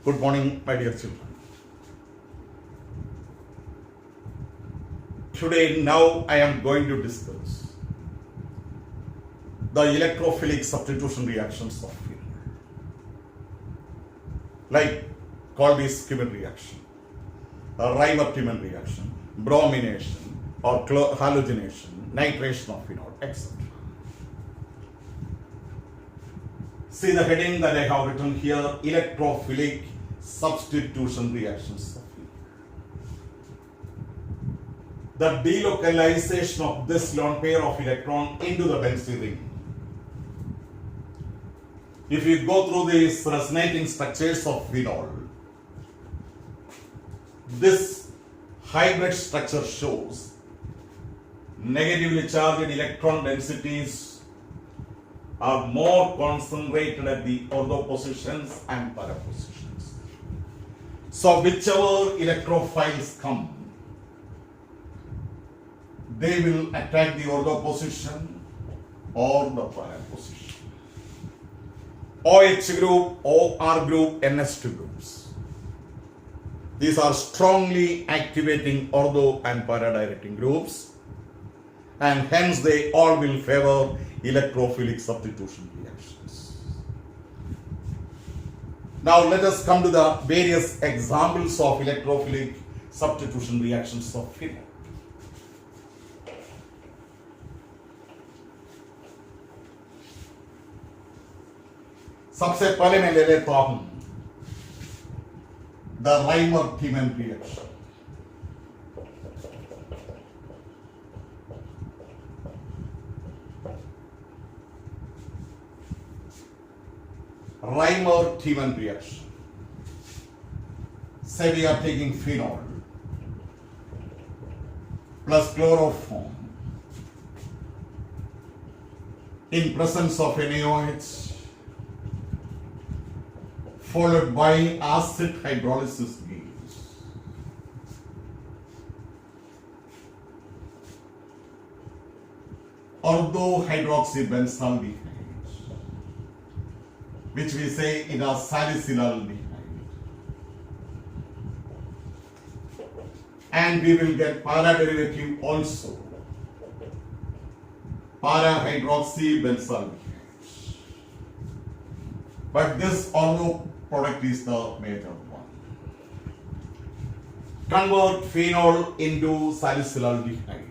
Good morning, my dear children. Today, now I am going to discuss the electrophilic substitution reactions of phenol, like Kolbe-Schmidt reaction, Reimer Riemann reaction, bromination or halogenation, nitration of phenol, etc. See the heading that I have written here, electrophilic substitution reactions of phenol. The delocalization of this lone pair of electron into the benzene ring. If you go through these resonating structures of phenol, this hybrid structure shows negatively charged electron densities are more concentrated at the ortho positions and para positions. So whichever electrophiles come, they will attack the ortho position or the para position. OH group, OR group, NS2 groups. These are strongly activating ortho and para directing groups, and hence they all will favor electrophilic substitution reactions. Now let us come to the various examples of electrophilic substitution reactions of phenol. सबसे पहले मैं ले लेता हूं the Reimer Riemann reaction. Reimer Riemann reaction. Say we are taking phenol plus chloroform in presence of NaOH followed by acid hydrolysis gives orthohydroxybenzaldehyde, which we say in a salicylaldehyde, and we will get para derivative also, para hydroxybenzaldehyde. But this ortho product is the major one. Convert phenol into salicylaldehyde.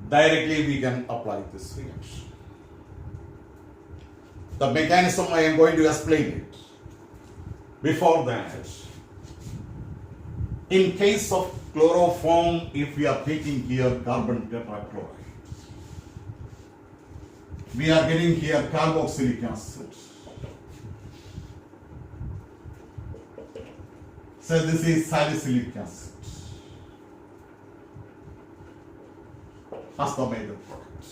Directly we can apply this reaction. The mechanism I am going to explain it. Before that, in case of chloroform, if we are taking here carbon tetrachloride, we are getting here carboxylic acid. So this is salicylic acid as the major product.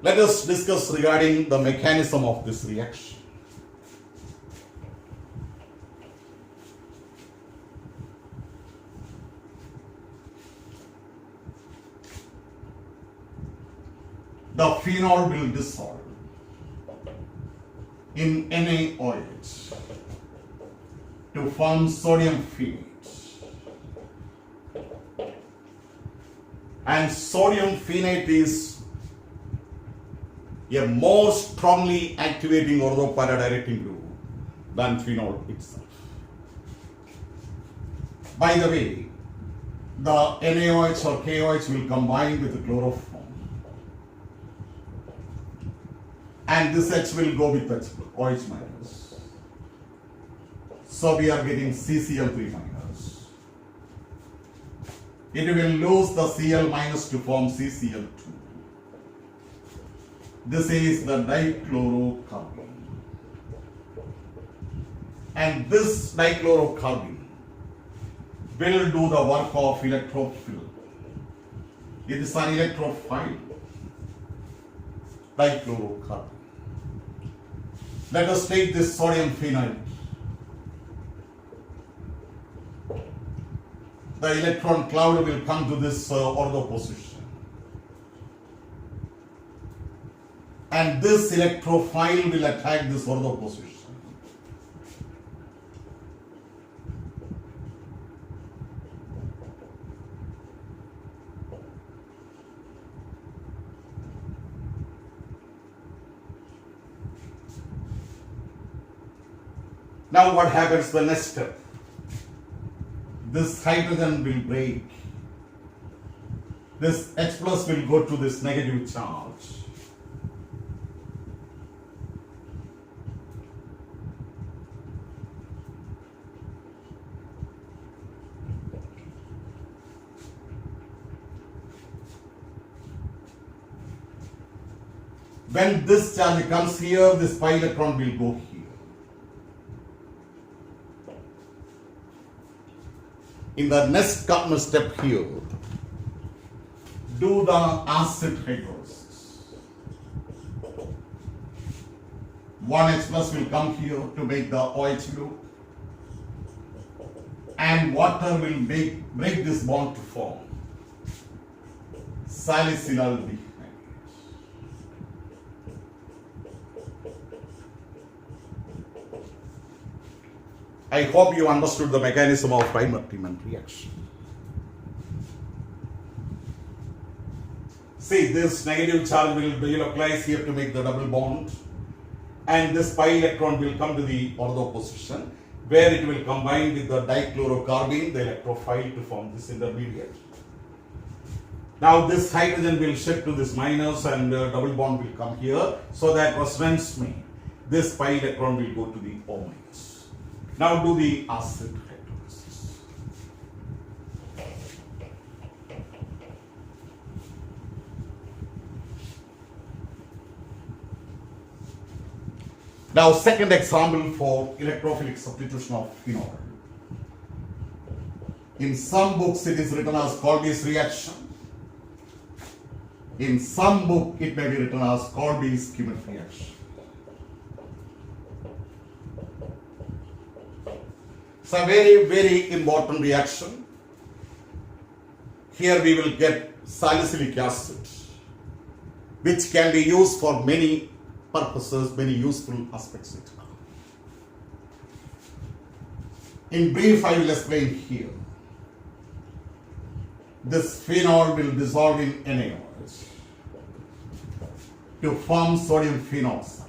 Let us discuss regarding the mechanism of this reaction. The phenol will dissolve in NaOH to form sodium phenate. And sodium phenate is a more strongly activating ortho-para directing group than phenol itself. By the way, the NaOH or KOH will combine with the chloroform, and this H will go with OH minus. So we are getting CCl3 minus. It will lose the Cl minus to form CCl2. This is the dichlorocarbon. And this dichlorocarbon will do the work of electrophile. It is an electrophile dichlorocarbon. Let us take this sodium phenide. The electron cloud will come to this ortho position. And this electrophile will attack this ortho position. Now what happens the next step? This hydrogen will break. This H plus will go to this negative charge. When this charge comes here, this pi electron will go here. In the next step here, do the acid hydrolysis. One H plus will come here to make the OH group, and water will break this bond to form salicylaldehyde. I hope you understood the mechanism of Reimer Riemann reaction. See, this negative charge will localize here to make the double bond, and this pi electron will come to the ortho position where it will combine with the dichlorocarbene, the electrophile, to form this intermediate. Now this hydrogen will shift to this minus and double bond will come here, so that resonance means this pi electron will go to the O minus. Now do the acid hydrolysis. Now second example for electrophilic substitution of phenol. In some books it is written as Colby's reaction. In some book it may be written as Colby's chemical reaction. It's a very, very important reaction. Here we will get salicylic acid, which can be used for many purposes, many useful aspects. In brief, I will explain here. This phenol will dissolve in NaOH to form sodium phenoxide.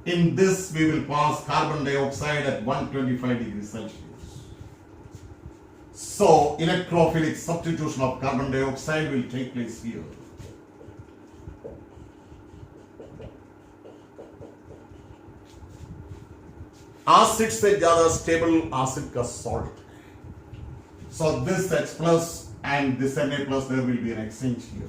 In this, we will pass carbon dioxide at 125 degrees Celsius. So, electrophilic substitution of carbon dioxide will take place here. Acid से ज़्यादा stable acid का salt. So, this H plus and this Na plus, there will be an exchange here.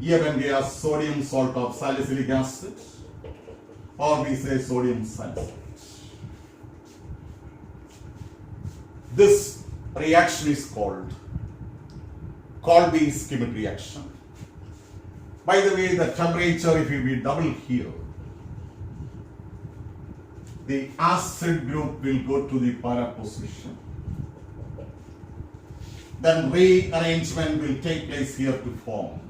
Here when we have sodium salt of salicylic acid, or we say sodium salicylate. This reaction is called Colby's chemical reaction. By the way, the temperature, if we double here, the acid group will go to the para position. Then rearrangement will take place here to form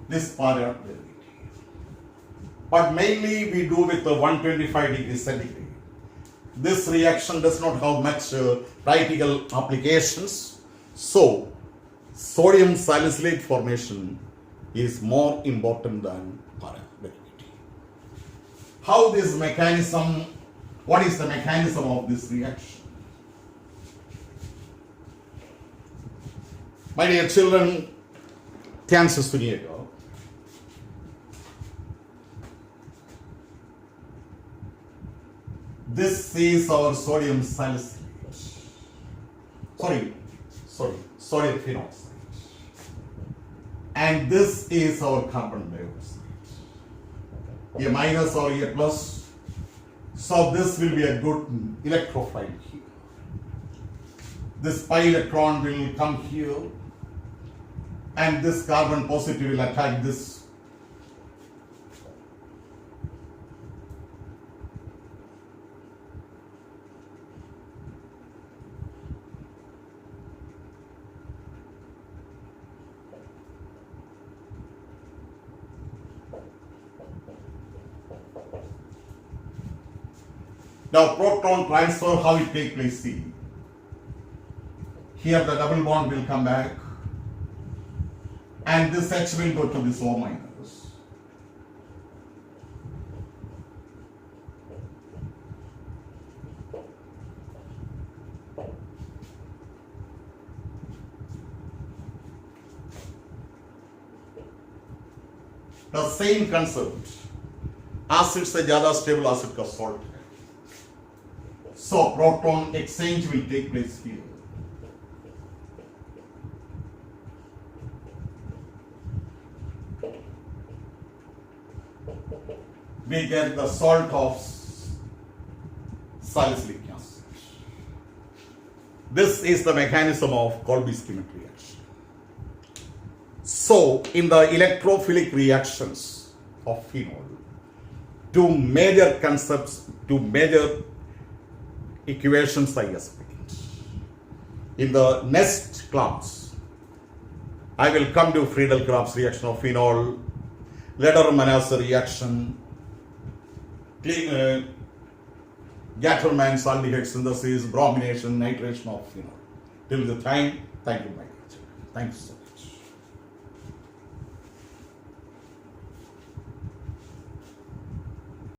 this para derivative. But mainly we do with the 125 degrees centigrade. This reaction does not have much practical applications. So, sodium salicylate formation is more important than para derivative. How this mechanism, what is the mechanism of this reaction? My dear children, ध्यान से सुनिएगा. This is our sodium salicylate. Sodium phenoxide. And this is our carbon dioxide. A minus or a plus. So this will be a good electrophile here. This pi electron will come here, and this carbon positive will attack this. Now proton transfer, how it takes place, see. Here the double bond will come back and this H will go to this O minus. The same concept. Acid से ज़्यादा stable acid का salt है. So proton exchange will take place here. We get the salt of salicylic acid. This is the mechanism of Kolbe-Schmitt reaction. So, in the electrophilic reactions of phenol, two major concepts, two major equations I explained. In the next class, I will come to Friedel-Crafts reaction of phenol, Lederer-Manasse reaction, Gattermann's aldehyde synthesis, bromination, nitration of phenol. Till the time, thank you, my teacher. Thank you, sir.